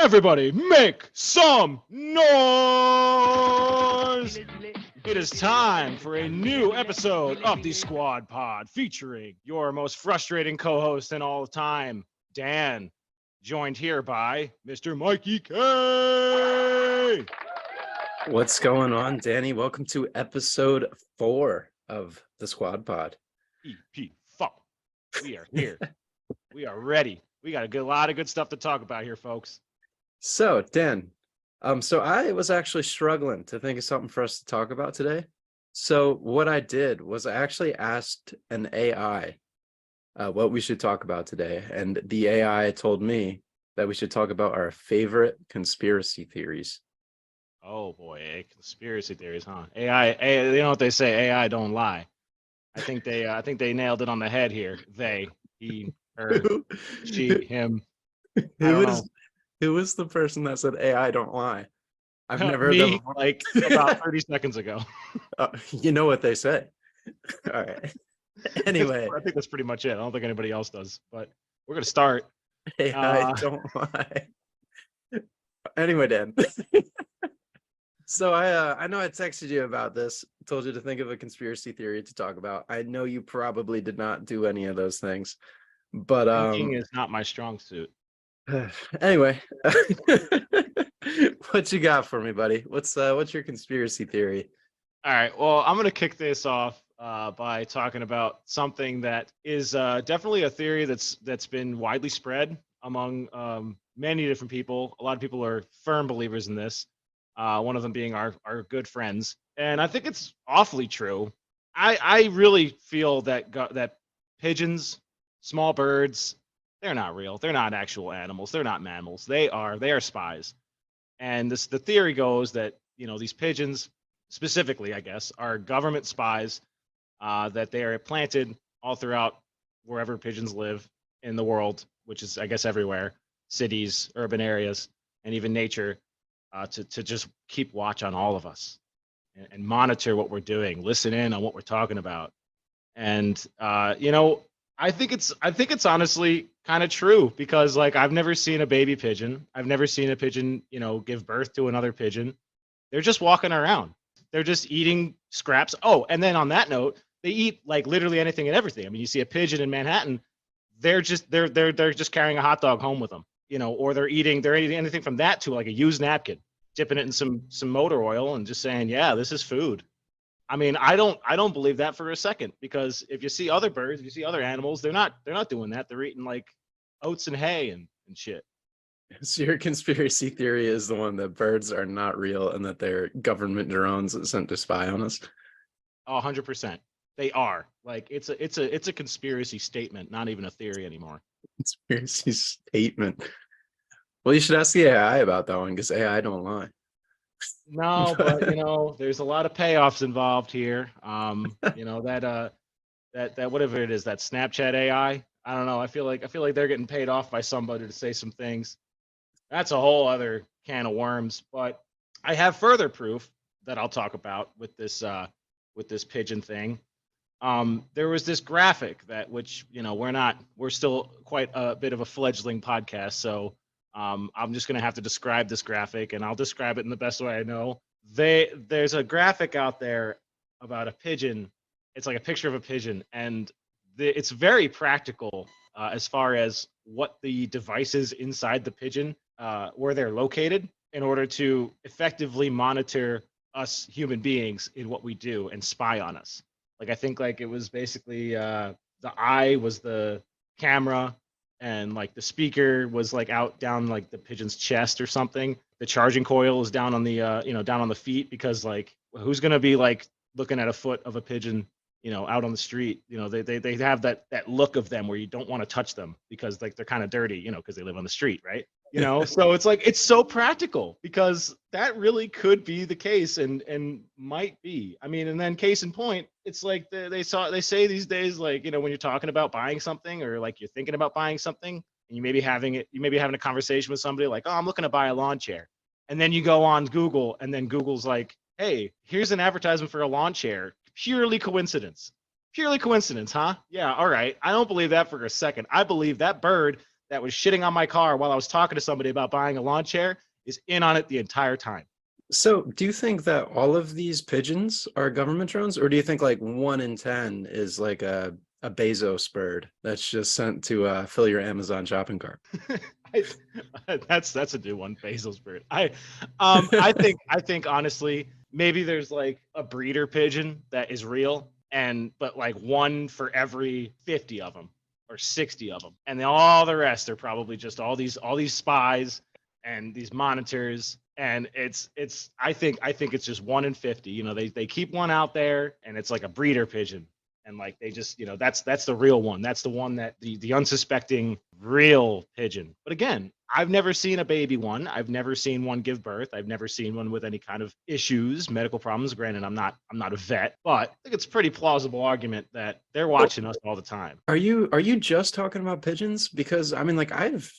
Everybody make some noise! It is time for a new episode of the Squad Pod featuring your most frustrating co-host in all time, Dan, joined here by Mr. Mikey K. What's going on, Danny? Welcome to episode 4 of the Squad Pod. EP4. We are here. We are ready. We got a lot of good stuff to talk about here, folks. So, Dan, so I was actually struggling to think of something for us to talk about today. So what I did was I actually asked an AI what we should talk about today. And the AI told me that we should talk about our favorite conspiracy theories. Oh boy, conspiracy theories, huh? AI, you know what they say, AI don't lie. I think they nailed it on the head here. They, he, her, she, him. I don't know. Who is the person that said AI don't lie? I've never heard that Me, before. like about 30 seconds ago. You know what they say. All right. Anyway, I think that's pretty much it. I don't think anybody else does, but we're gonna start. AI don't lie. Anyway, Dan. So I know I texted you about this, told you to think of a conspiracy theory to talk about. I know you probably did not do any of those things, but Thinking is not my strong suit. anyway, what you got for me, buddy? What's your conspiracy theory? All right. Well, I'm gonna kick this off by talking about something that is definitely a theory that's been widely spread among many different people. A lot of people are firm believers in this. One of them being our good friends, and I think it's awfully true. I really feel that that pigeons, small birds, they're not real. They're not actual animals. They're not mammals. They are spies. And the theory goes that these pigeons, specifically, I guess, are government spies, that they are planted all throughout wherever pigeons live in the world, which is, I guess, everywhere, cities, urban areas, and even nature, to just keep watch on all of us and monitor what we're doing, listen in on what we're talking about. And I think it's honestly kind of true, because like I've never seen a baby pigeon. I've never seen a pigeon, give birth to another pigeon. They're just walking around. They're just eating scraps. Oh, and then on that note, they eat like literally anything and everything. I mean, you see a pigeon in Manhattan, they're just carrying a hot dog home with them, or they're eating anything from that to like a used napkin, dipping it in some motor oil and just saying, yeah, this is food. I mean, I don't believe that for a second, because if you see other birds, if you see other animals, they're not doing that. They're eating like oats and hay and shit. So your conspiracy theory is the one that birds are not real and that they're government drones sent to spy on us. 100%. They are. Like it's a conspiracy statement, not even a theory anymore. Conspiracy statement. Well, you should ask the AI about that one, because AI don't lie. No, but there's a lot of payoffs involved here. That whatever it is, that Snapchat AI. I don't know. I feel like they're getting paid off by somebody to say some things. That's a whole other can of worms. But I have further proof that I'll talk about with this pigeon thing. There was this graphic which we're still quite a bit of a fledgling podcast, so I'm just gonna have to describe this graphic, and I'll describe it in the best way I know. There's a graphic out there about a pigeon. It's like a picture of a pigeon, and it's very practical as far as what the devices inside the pigeon, where they're located, in order to effectively monitor us human beings in what we do and spy on us. Like I think like it was basically the eye was the camera, and like the speaker was like out down like the pigeon's chest or something. The charging coil is down on the down on the feet, because like who's gonna be like looking at a foot of a pigeon out on the street? They have that look of them where you don't want to touch them, because like they're kind of dirty, because they live on the street, right? So it's like, it's so practical, because that really could be the case, and might be. I mean, and then case in point, it's like they say these days, like, when you're talking about buying something, or like you're thinking about buying something, and you may be having a conversation with somebody like, oh, I'm looking to buy a lawn chair. And then you go on Google, and then Google's like, hey, here's an advertisement for a lawn chair. Purely coincidence, huh? Yeah, all right. I don't believe that for a second. I believe that bird that was shitting on my car while I was talking to somebody about buying a lawn chair is in on it the entire time. So, do you think that all of these pigeons are government drones, or do you think like 1 in 10 is like a Bezos bird that's just sent to fill your Amazon shopping cart? I, that's a new one, Basil's bird. I think honestly, maybe there's like a breeder pigeon that is real, but like one for every 50 of them or 60 of them, and then all the rest are probably just all these spies and these monitors. And I think it's just 1 in 50. They keep one out there, and it's like a breeder pigeon, and like they just that's the real one. That's the one that the unsuspecting real pigeon. But again, I've never seen a baby one. I've never seen one give birth. I've never seen one with any kind of issues, medical problems. Granted, I'm not a vet, but I think it's a pretty plausible argument that they're watching us all the time. Are you just talking about pigeons? Because I mean, like I've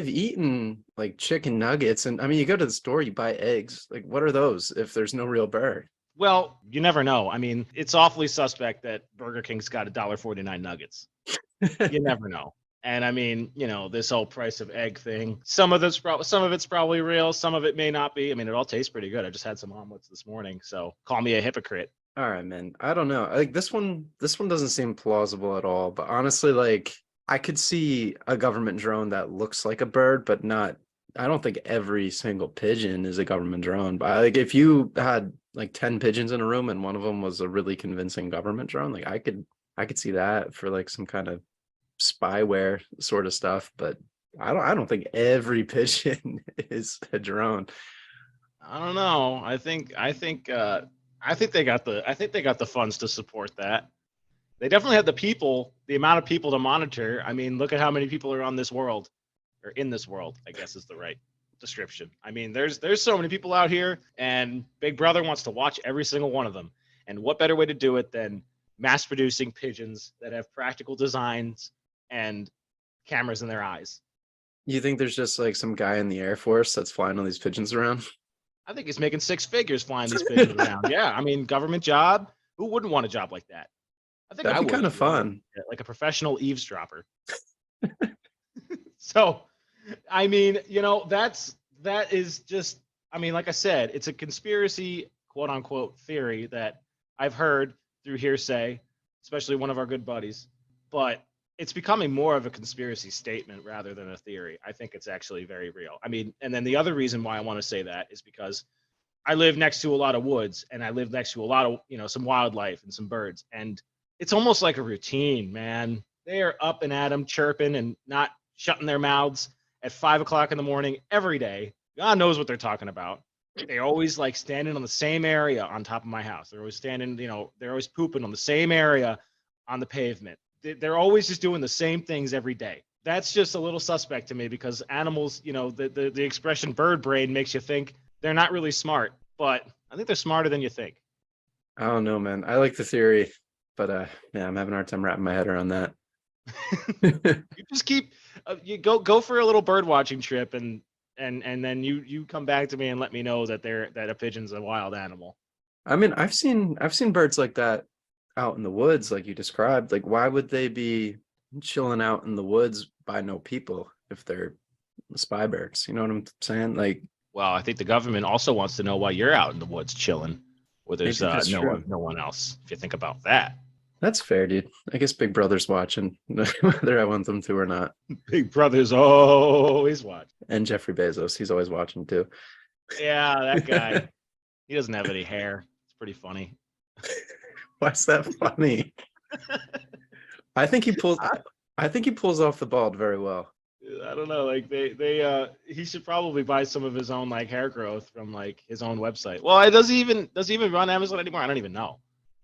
eaten like chicken nuggets, and I mean, you go to the store, you buy eggs. Like, what are those if there's no real bird? Well, you never know. I mean, it's awfully suspect that Burger King's got $1.49 nuggets. You never know. And I mean, this whole price of egg thing. Some of it's probably real. Some of it may not be. I mean, it all tastes pretty good. I just had some omelets this morning, so call me a hypocrite. All right, man. I don't know. Like this one doesn't seem plausible at all. But honestly, like I could see a government drone that looks like a bird, but not. I don't think every single pigeon is a government drone. But like if you had like 10 pigeons in a room and one of them was a really convincing government drone, like I could see that for like some kind of spyware sort of stuff. But I don't think every pigeon is a drone. I don't know. I think they got the funds to support that. They definitely have the amount of people to monitor. I mean, look at how many people are on this world, or in this world, I guess is the right description. I mean, there's so many people out here, and Big Brother wants to watch every single one of them. And what better way to do it than mass producing pigeons that have practical designs and cameras in their eyes? You think there's just like some guy in the Air Force that's flying all these pigeons around? I think he's making six figures flying these pigeons around. Yeah, I mean, government job. Who wouldn't want a job like that? I think That'd I be would, kind of to be honest. fun. Yeah, like a professional eavesdropper. So, I mean, that is just. I mean, like I said, it's a conspiracy, quote unquote, theory that I've heard through hearsay, especially one of our good buddies. But it's becoming more of a conspiracy statement rather than a theory. I think it's actually very real. I mean, and then the other reason why I want to say that is because I live next to a lot of woods, and I live next to a lot of, some wildlife and some birds. And it's almost like a routine, man. They are up and at 'em, chirping and not shutting their mouths at 5 o'clock in the morning every day. God knows what they're talking about. They're always like standing on the same area on top of my house. They're always standing, they're always pooping on the same area on the pavement. They're always just doing the same things every day. That's just a little suspect to me, because animals, the expression bird brain makes you think they're not really smart, but I think they're smarter than you think. I don't know, man. I like the theory, but yeah, I'm having a hard time wrapping my head around that. You just keep you go for a little bird watching trip, and then you come back to me and let me know that a pigeon's a wild animal. I mean, I've seen birds like that out in the woods, like you described. Like, why would they be chilling out in the woods by no people if they're spy birds? You know what I'm saying? Like, Well, I think the government also wants to know why you're out in the woods chilling, where there's maybe that's true. no one else. If you think about that, That's fair, dude. I guess Big Brother's watching, whether I want them to or not. Big Brother's always watching. And Jeffrey Bezos, he's always watching too. Yeah, that guy. He doesn't have any hair. It's pretty funny. Why's that funny? I think he pulls. I think he pulls off the bald very well. I don't know. Like he should probably buy some of his own like hair growth from like his own website. Well, does he even run Amazon anymore? I don't even know.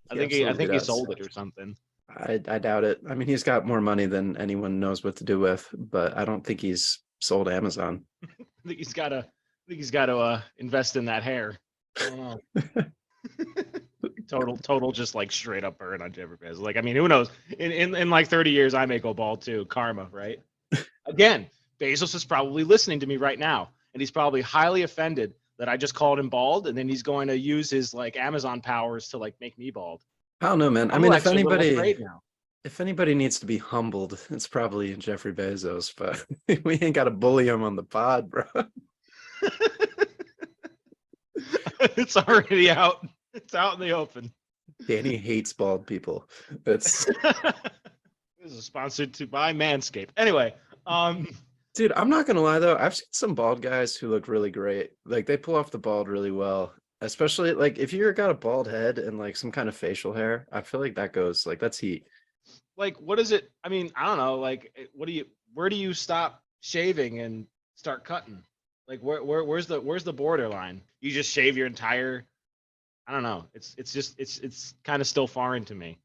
I think he does. sold it or something. I doubt it. I mean, he's got more money than anyone knows what to do with, but I don't think he's sold Amazon. I think he's got to invest in that hair. I don't know. Total, just like straight up burn on Jeffrey Bezos. Like, I mean, who knows? In like 30 years, I may go bald too. Karma, right? Again, Bezos is probably listening to me right now, and he's probably highly offended that I just called him bald, and then he's going to use his like Amazon powers to like make me bald. I don't know, man. I I'm mean, if actually a little anybody, afraid now. If anybody needs to be humbled, it's probably Jeffrey Bezos, but we ain't got to bully him on the pod, bro. It's already out. It's out in the open. Danny hates bald people. That's This is sponsored to by Manscaped. Anyway, dude, I'm not gonna lie though. I've seen some bald guys who look really great. Like they pull off the bald really well. Especially like if you're got a bald head and like some kind of facial hair, I feel like that goes like that's heat. like, what is it? I mean, I don't know. Like, where do you stop shaving and start cutting? Like, where's the borderline? You just shave your entire. I don't know. It's kind of still foreign to me.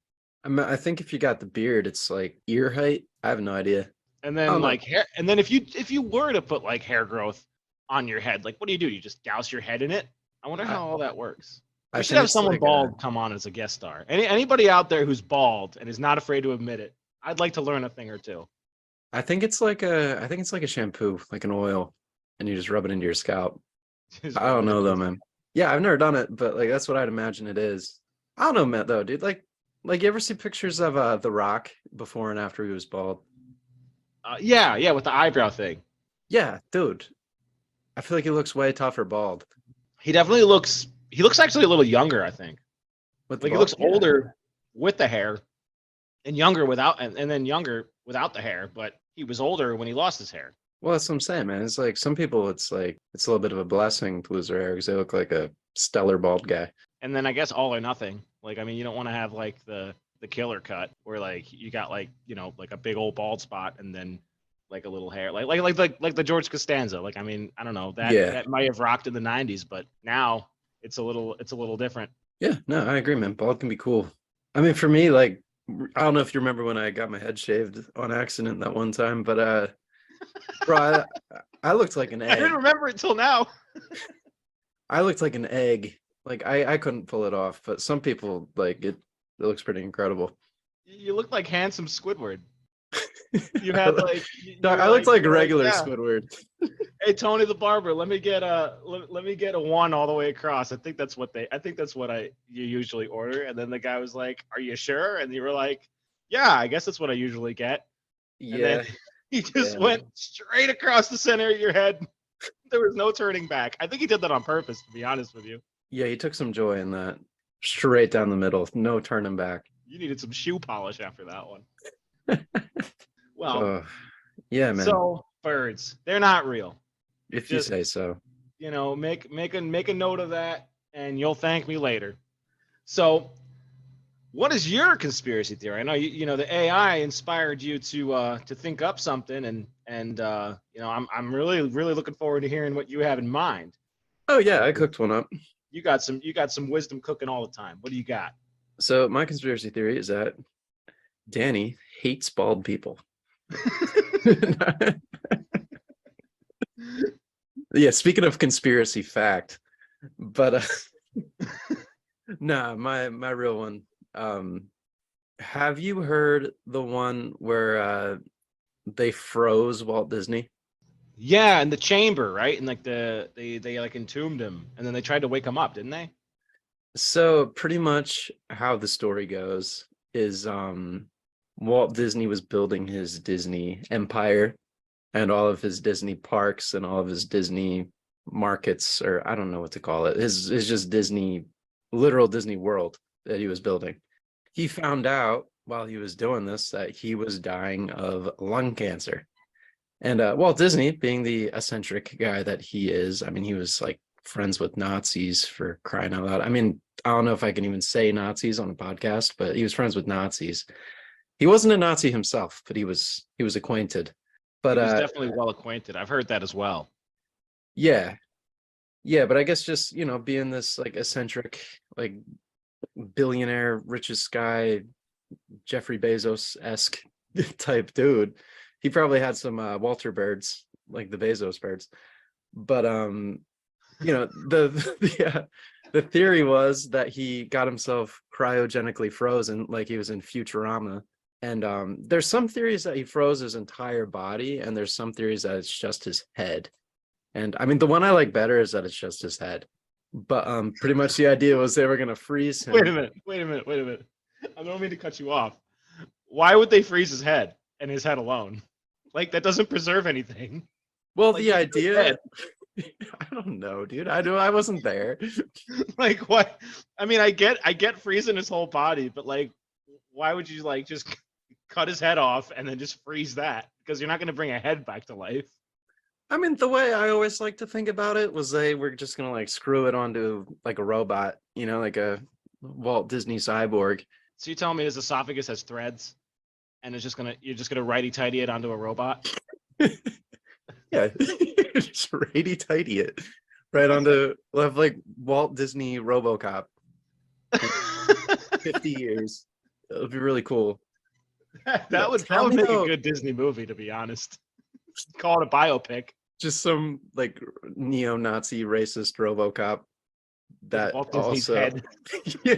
I think if you got the beard, it's like ear height. I have no idea. And I then don't know. like hair, and then if you were to put like hair growth on your head, like what do? You just douse your head in it? I wonder I, how all that works. I We should think have it's someone like bald come on as a guest star. Anybody out there who's bald and is not afraid to admit it, I'd like to learn a thing or two. I think it's like a shampoo, like an oil, and you just rub it into your scalp. Just I rub don't it know though, in. man. Yeah, I've never done it, but like that's what I'd imagine it is. I don't know, Matt, though, dude. Like you ever see pictures of The Rock before and after he was bald? Yeah, with the eyebrow thing. Yeah, dude. I feel like he looks way tougher bald. He definitely looks. He looks actually a little younger. I think. With the Like he bald? looks Yeah. older with the hair, and younger without, and then younger without the hair. But he was older when he lost his hair. Well, that's what I'm saying, man. It's like some people, it's a little bit of a blessing to lose their hair because they look like a stellar bald guy. And then I guess all or nothing. Like I mean, you don't want to have like the killer cut where like you got like like a big old bald spot and then like a little hair like the George Costanza. Like I mean, I don't know that Yeah. that might have rocked in the '90s, but now it's a little different. Yeah, no, I agree, man. Bald can be cool. I mean, for me, like, I don't know if you remember when I got my head shaved on accident that one time, but bro, I looked like an I didn't egg. remember it till now. I looked like an egg. Like I couldn't pull it off, but some people like it. It looks pretty incredible. You look like handsome Squidward. You I had look- like No, I looked like you're regular yeah. Squidward. Hey Tony the barber, let me get a one all the way across. I think that's what you usually order. And then the guy was like, "Are you sure?" And you were like, "Yeah, I guess that's what I usually get." And Yeah, then he just yeah, went man. straight across the center of your head. There was no turning back. I think he did that on purpose, to be honest with you. Yeah, he took some joy in that. Straight down the middle, no turning back. You needed some shoe polish after that one. Well, Oh, yeah, man. so birds, they're not real. If you just- say so. Make a note of that, and you'll thank me later. So, what is your conspiracy theory? I know the AI inspired you to think up something, and I'm really looking forward to hearing what you have in mind. Oh yeah, I cooked one up. You got some wisdom cooking all the time. What do you got? So my conspiracy theory is that Danny hates bald people. Yeah, speaking of conspiracy fact, but nah, my real one. Have you heard the one where they froze Walt Disney? Yeah, in the chamber, right? And like they like entombed him, and then they tried to wake him up, didn't they? So pretty much how the story goes is Walt Disney was building his Disney empire and all of his Disney parks and all of his Disney markets, or I don't know what to call it. His just Disney, literal Disney World that he was building. He found out while he was doing this that he was dying of lung cancer. And Walt Disney, being the eccentric guy that he is, I mean, he was like friends with Nazis, for crying out loud. I mean, I don't know if I can even say Nazis on a podcast, but he was friends with Nazis. He wasn't a Nazi himself, but he was acquainted. But He was definitely well acquainted. I've heard that as well. yeah, but I guess just being this like eccentric, like billionaire, richest guy, Jeffrey Bezos-esque type dude, he probably had some Walter birds, like the Bezos birds. But the theory was that he got himself cryogenically frozen, like he was in Futurama. And there's some theories that he froze his entire body, and there's some theories that it's just his head. And I mean, the one I like better is that it's just his head. But pretty much the idea was they were gonna freeze him. Wait a minute. I don't mean to cut you off. why would they freeze his head and his head alone? Like that doesn't preserve anything. Well, Like the he's still dead. idea, I don't know, dude. I wasn't there. Like what? I mean, I get freezing his whole body, but like, why would you like just cut his head off and then just freeze that? Because you're not going to bring a head back to life. I mean, the way I always like to think about it was they were just gonna like screw it onto like a robot, like a Walt Disney cyborg. So you telling me his esophagus has threads, and you're just gonna righty tighty it onto a robot? Yeah, just righty tighty it right onto. We'll have like Walt Disney RoboCop. 50 years. It would be really cool. that would make a good Disney movie, to be honest. Call it a biopic. Just some like neo-Nazi racist RoboCop that Walt Disney's also head. Yeah.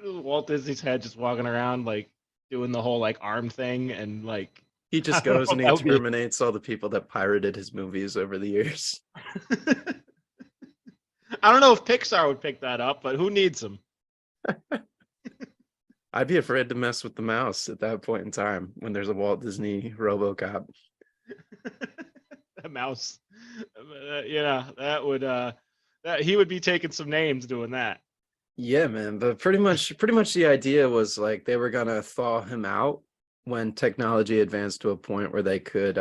Walt Disney's head just walking around like doing the whole like arm thing and like He just goes and he terminates all the people that pirated his movies over the years. I don't know if Pixar would pick that up, but who needs them? I'd be afraid to mess with the mouse at that point in time when there's a Walt Disney RoboCop. That mouse, yeah, that would that he would be taking some names doing that. Yeah, man, but pretty much the idea was like they were gonna thaw him out when technology advanced to a point where they could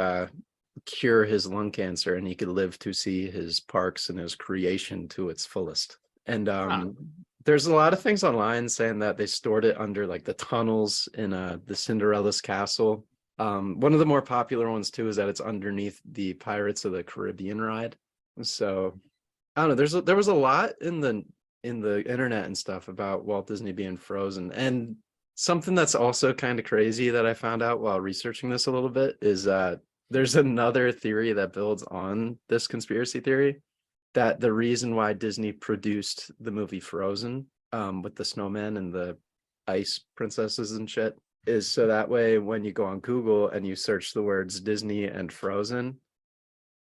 cure his lung cancer and he could live to see his parks and his creation to its fullest. And there's a lot of things online saying that they stored it under like the tunnels in the Cinderella's castle. One of the more popular ones too is that it's underneath the Pirates of the Caribbean ride. So I don't know. There was a lot in the internet and stuff about Walt Disney being frozen. And something that's also kind of crazy that I found out while researching this a little bit is there's another theory that builds on this conspiracy theory, that the reason why Disney produced the movie Frozen with the snowman and the ice princesses and shit is so that way when you go on Google and you search the words Disney and Frozen,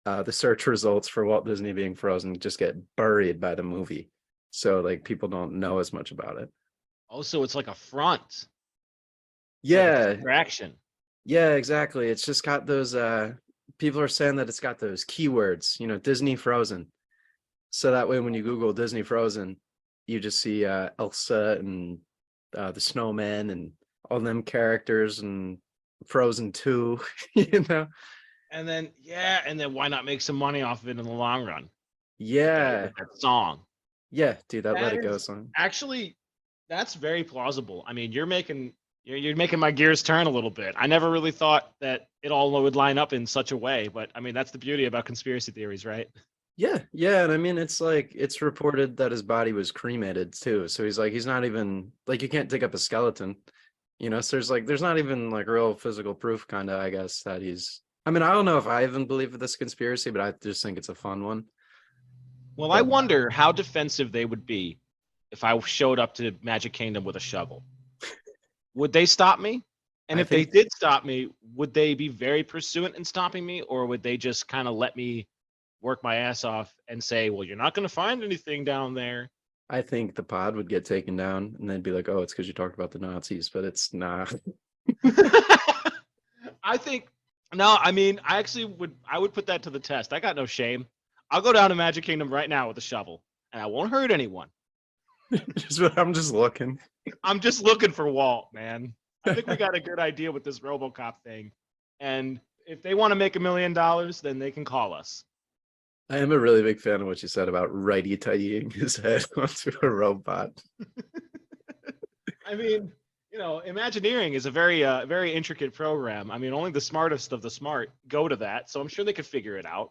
the search results for Walt Disney being frozen just get buried by the movie. So like people don't know as much about it. Also, it's like a front. Yeah. Like distraction. Yeah, exactly. It's just got those people are saying that it's got those keywords, Disney Frozen. So that way when you Google Disney Frozen, you just see Elsa and the snowman and all them characters and Frozen 2, And then why not make some money off of it in the long run? Yeah. That song. Yeah, dude, that Let It Go song. Actually, that's very plausible. I mean, you're making my gears turn a little bit. I never really thought that it all would line up in such a way, but I mean, that's the beauty about conspiracy theories, right? Yeah, and I mean, it's like it's reported that his body was cremated too. So he's not even like you can't dig up a skeleton, So there's not even like real physical proof, kind of, I guess, that he's. I mean, I don't know if I even believe in this conspiracy, but I just think it's a fun one. Well, I wonder how defensive they would be if I showed up to Magic Kingdom with a shovel. Would they stop me? And if they did stop me, would they be very pursuant in stopping me, or would they just kind of let me work my ass off and say, well, you're not going to find anything down there? I think the pod would get taken down and they'd be like, oh, it's because you talked about the Nazis, but it's not. I mean, I would put that to the test. I got no shame. I'll go down to Magic Kingdom right now with a shovel and I won't hurt anyone. I'm just looking. I'm just looking for Walt, man. I think we got a good idea with this RoboCop thing. And if they want to make $1 million, then they can call us. I am a really big fan of what you said about righty-tightying his head onto a robot. I mean, Imagineering is a very, very intricate program. I mean, only the smartest of the smart go to that. So I'm sure they could figure it out.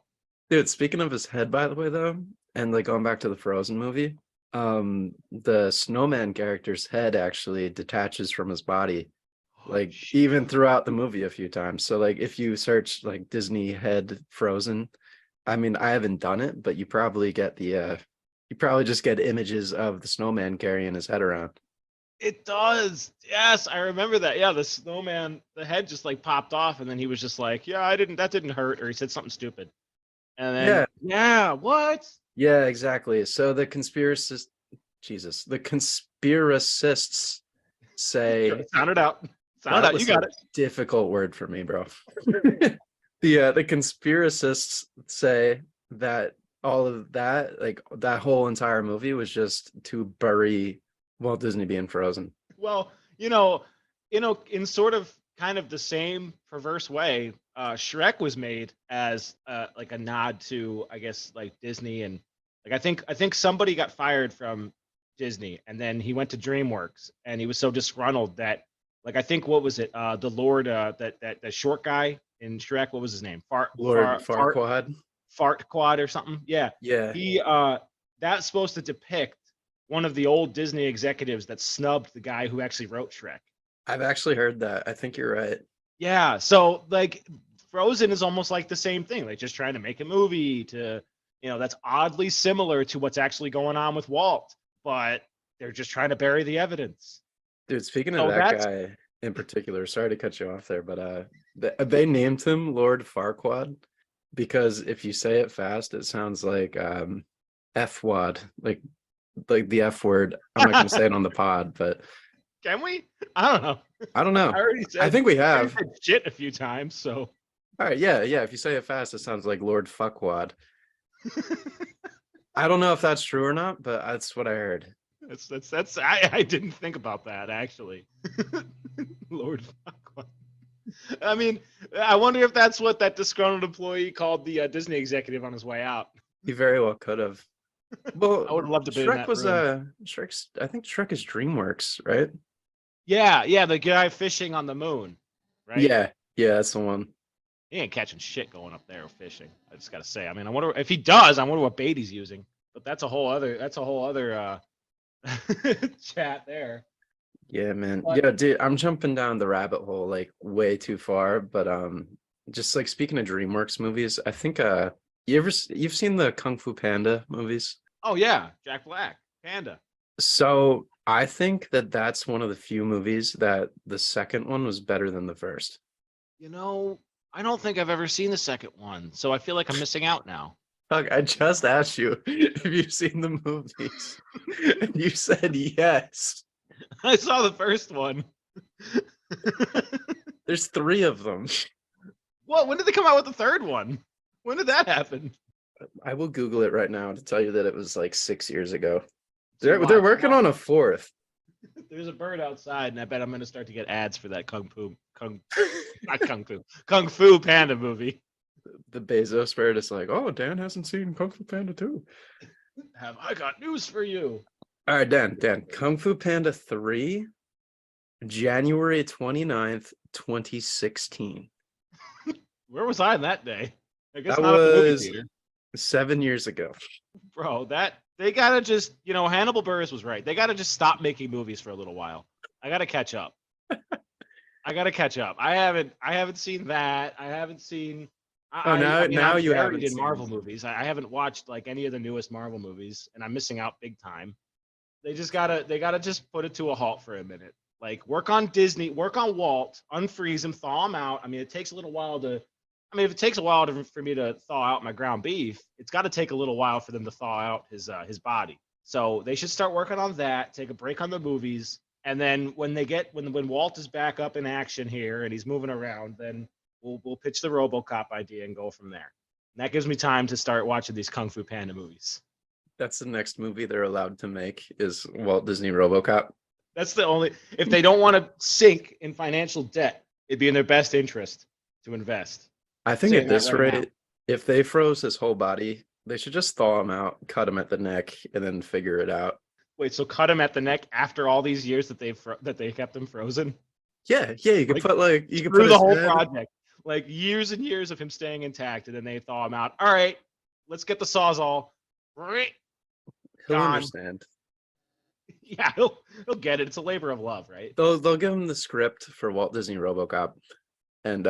Dude, speaking of his head, by the way, though, and like going back to the Frozen movie, the snowman character's head actually detaches from his body, like even throughout the movie a few times. So like if you search like Disney head Frozen, I mean, I haven't done it, but you probably get you probably just get images of the snowman carrying his head around. It does. Yes, I remember that. Yeah, the snowman, the head just like popped off and then he was just like, yeah, that didn't hurt, or he said something stupid. And then what? Yeah, exactly. So the conspiracists say Sound it out. Sound it that out. You was a got it. difficult word for me, bro. The conspiracists say that all of that, like that whole entire movie, was just to bury Walt Disney being frozen. Well, in sort of kind of the same perverse way, Shrek was made as like a nod to, I guess, like Disney, and like I think somebody got fired from Disney, and then he went to DreamWorks, and he was so disgruntled that, like, I think, what was it, the Lord, that short guy in Shrek, what was his name? Lord Farquaad. Fart Quad or something. Yeah, Yeah, he that's supposed to depict one of the old Disney executives that snubbed the guy who actually wrote Shrek. I've actually heard that. I think you're right. Yeah, so like Frozen is almost like the same thing. Like just trying to make a movie to, that's oddly similar to what's actually going on with Walt, but they're just trying to bury the evidence. Dude, speaking of So that that's guy in particular, sorry to cut you off there, but they named him Lord Farquaad because if you say it fast, it sounds like F-wad, like the F word. I'm not gonna say it on the pod, but Can we? I don't know. I don't know. I already said I think we I already have. said shit a few times, so All right, yeah, yeah. If you say it fast, it sounds like Lord Fuckwad. I don't know if that's true or not, but that's what I heard. that's I didn't think about that actually. Lord fuck. I mean, I wonder if that's what that disgruntled employee called the Disney executive on his way out. He very well could have. Well, I would have loved to be in Shrek that was room. Shrek's. I think Shrek is DreamWorks, right? Yeah, the guy fishing on the moon, right? Yeah, yeah, that's the one. He ain't catching shit going up there fishing. I just gotta say. I mean, I wonder if he does. I wonder what bait he's using. But that's a whole other. Chat there. Yeah, man. But Yeah, dude, I'm jumping down the rabbit hole like way too far, but just like speaking of DreamWorks movies, I think you've seen the Kung Fu Panda movies? oh yeah, Jack Black, Panda. So, I think that that's one of the few movies that the second one was better than the first. I don't think I've ever seen the second one, so I feel like I'm missing out now. Look, I just asked you if you've seen the movies, and you said yes. I saw the first one. There's three of them. What? When did they come out with the third one? When did that happen? I will Google it right now to tell you that it was like 6 years ago. So They're working on a fourth. There's a bird outside, and I bet I'm going to start to get ads for that Kung Fu Panda movie. The Bezos bird is like, oh, Dan hasn't seen Kung Fu Panda 2. Have I got news for you? All right, Dan, Kung Fu Panda 3, January 29th, 2016. Where was I that day? I guess That not at the movie was theater. 7 years ago. Bro, they gotta just, Hannibal Buress was right. They gotta just stop making movies for a little while. I gotta catch up. I haven't seen that. I haven't seen. Now I'm you buried haven't in seen Marvel it. movies. I haven't watched like any of the newest Marvel movies, and I'm missing out big time. They gotta just put it to a halt for a minute. Like work on Disney, work on Walt, unfreeze him, thaw him out. I mean, it takes a little while to. I mean, if it takes a while for me to thaw out my ground beef, it's got to take a little while for them to thaw out his body. So they should start working on that. Take a break on the movies, and then when Walt is back up in action here and he's moving around, then we'll pitch the RoboCop idea and go from there. And that gives me time to start watching these Kung Fu Panda movies. That's the next movie they're allowed to make is Walt Disney RoboCop. That's the only. If they don't want to sink in financial debt, it'd be in their best interest to invest. I think Saying at that this right now. rate, if they froze his whole body, they should just thaw him out, cut him at the neck, and then figure it out. Wait, so cut him at the neck after all these years that they kept him frozen? Yeah, you could Through put the his whole head. project, like years and years of him staying intact, and then they thaw him out. All right, let's get the sawzall. Right, He'll gone. understand. Yeah, he'll get it. It's a labor of love, right? They'll give him the script for Walt Disney RoboCop, and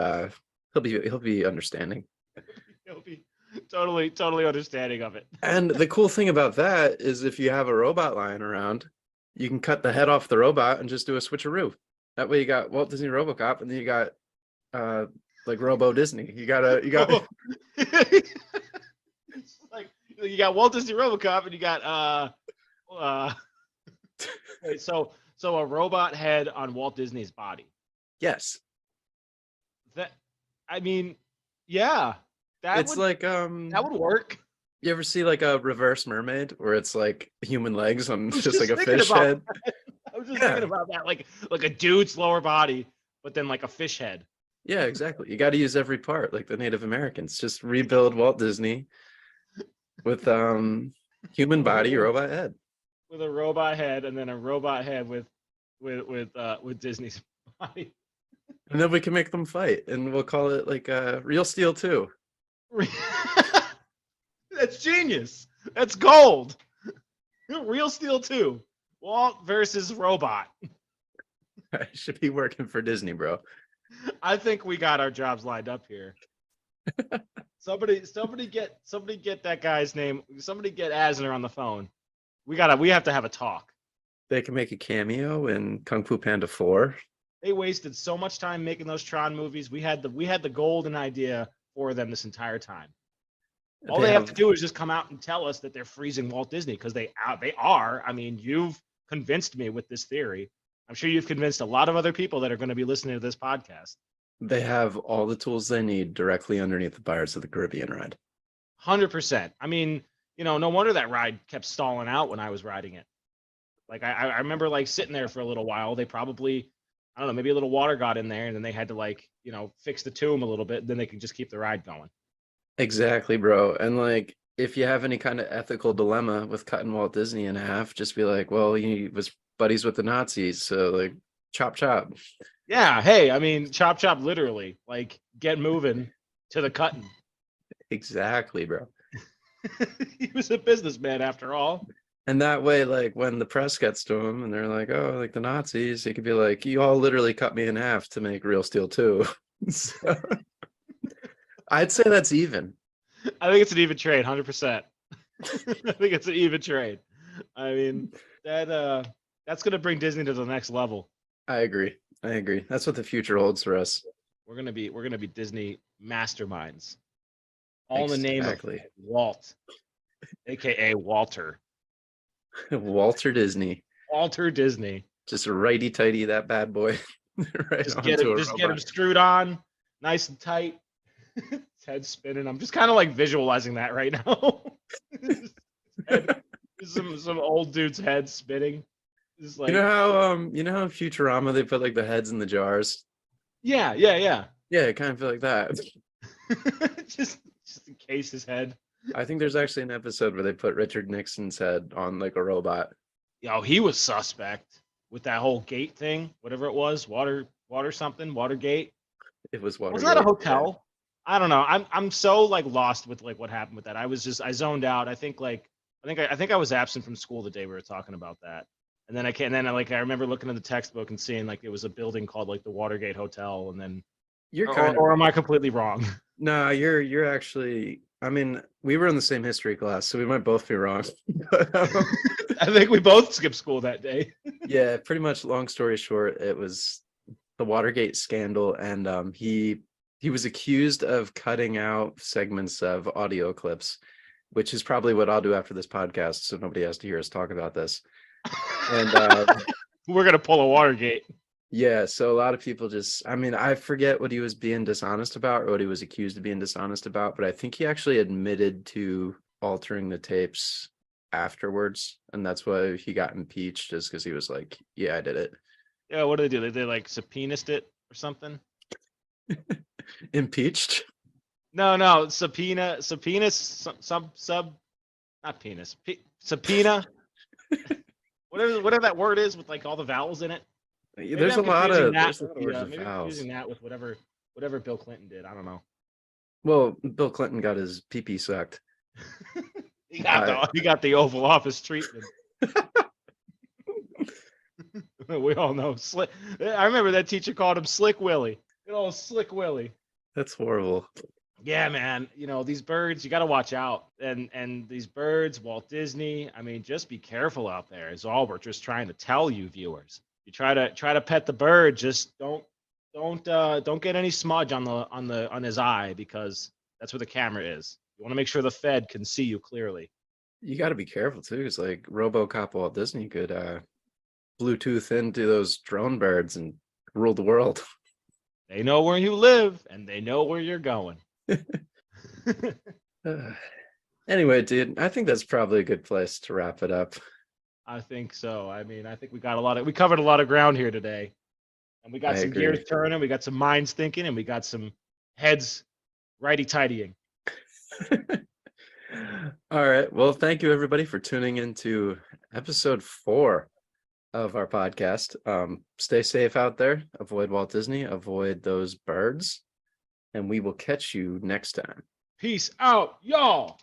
he'll be understanding. He'll be totally understanding of it. And the cool thing about that is if you have a robot lying around, you can cut the head off the robot and just do a switcheroo. That way you got Walt Disney RoboCop, and then you got like Robo Disney. You got It's like you got Walt Disney RoboCop, and you got wait, so So a robot head on Walt Disney's body. Yes. That, I mean, yeah, It's like that would work. you ever see like a reverse mermaid where it's like human legs on I was just like just a thinking fish about head? that. I was just Yeah. thinking about that, like a dude's lower body, but then like a fish head. Yeah, exactly. You got to use every part like the Native Americans. Just rebuild Walt Disney with human body, robot head. With a robot head, and then a robot head with Disney's body. And then we can make them fight and we'll call it like Real Steel 2. That's genius. That's gold. Real Steel 2. Walt versus robot. I should be working for Disney, bro. I think we got our jobs lined up here. Somebody get that guy's name. Somebody get Asner on the phone. We have to have a talk. They can make a cameo in Kung Fu Panda 4. They wasted so much time making those Tron movies. We had the golden idea for them this entire time. All they have to do is just come out and tell us that they're freezing Walt Disney, because they are. I mean, you've convinced me with this theory. I'm sure you've convinced a lot of other people that are going to be listening to this podcast. They have all the tools they need directly underneath the Pirates of the Caribbean ride. 100%. I mean, no wonder that ride kept stalling out when I was riding it. Like I remember like sitting there for a little while. They probably, I don't know, maybe a little water got in there, and then they had to like, fix the tomb a little bit. And then they could just keep the ride going. Exactly, bro. And like, if you have any kind of ethical dilemma with cutting Walt Disney in half, just be like, well, he was buddies with the Nazis, so like, chop chop. Yeah. Hey, I mean, chop chop, literally. Like, get moving to the cutting. Exactly, bro. He was a businessman after all. And that way, like when the press gets to him and they're like, oh, like the Nazis, he could be like, you all literally cut me in half to make Real Steel 2. So, I'd say that's even. I think it's an even trade, 100%. I think it's an even trade. I mean, that's gonna bring Disney to the next level. I agree. That's what the future holds for us. We're gonna be Disney masterminds, all in the name of Exactly. Walt, aka Walter. Walter Disney. Walter Disney. Just righty tighty that bad boy. Right Just get him screwed on, nice and tight. His head spinning. I'm just kind of like visualizing that right now. Some old dude's head spinning. Just like, you know how Futurama they put like the heads in the jars? Yeah. Yeah, I kind of feel like that. just encase his head. I think there's actually an episode where they put Richard Nixon's head on like a robot. Yo, he was suspect with that whole gate thing, whatever it was, water something, Watergate. It was Watergate. Was that a hotel? I don't know. I'm so like lost with like what happened with that. I zoned out. I think I was absent from school the day we were talking about that. And then I remember looking at the textbook and seeing like it was a building called like the Watergate Hotel, and then or am I completely wrong? No, you're actually, I mean, we were in the same history class, so we might both be wrong. I think we both skipped school that day. Yeah, pretty much, long story short, it was the Watergate scandal, and he was accused of cutting out segments of audio clips, which is probably what I'll do after this podcast, so nobody has to hear us talk about this. And we're gonna pull a Watergate. Yeah, so a lot of people I forget what he was being dishonest about or what he was accused of being dishonest about, but I think he actually admitted to altering the tapes afterwards, and that's why he got impeached, just because he was like, yeah, I did it. Yeah, what did they do? They like subpoenaed it or something? Impeached? No, subpoena, not penis, subpoena. whatever that word is with like all the vowels in it. Maybe There's a lot of words of maybe I'm vowels. confusing that with whatever Bill Clinton did. I don't know. Well, Bill Clinton got his pee-pee sucked. He got the Oval Office treatment. We all know Slick. I remember that teacher called him Slick Willie. Good old Slick Willie. That's horrible. Yeah, man. These birds, you got to watch out. And these birds, Walt Disney. I mean, just be careful out there. Is all we're just trying to tell you, viewers. You try to pet the bird. Just don't get any smudge on his eye, because that's where the camera is. You want to make sure the Fed can see you clearly. You got to be careful too, because like RoboCop Walt Disney could Bluetooth into those drone birds and rule the world. They know where you live and they know where you're going. Anyway, dude, I think that's probably a good place to wrap it up. I think so. I mean, I think we covered a lot of ground here today. And we got I some agree. gears turning, we got some minds thinking, and we got some heads righty tidying. All right. Well, thank you everybody for tuning into episode 4 of our podcast. Stay safe out there. Avoid Walt Disney. Avoid those birds. And we will catch you next time. Peace out, y'all.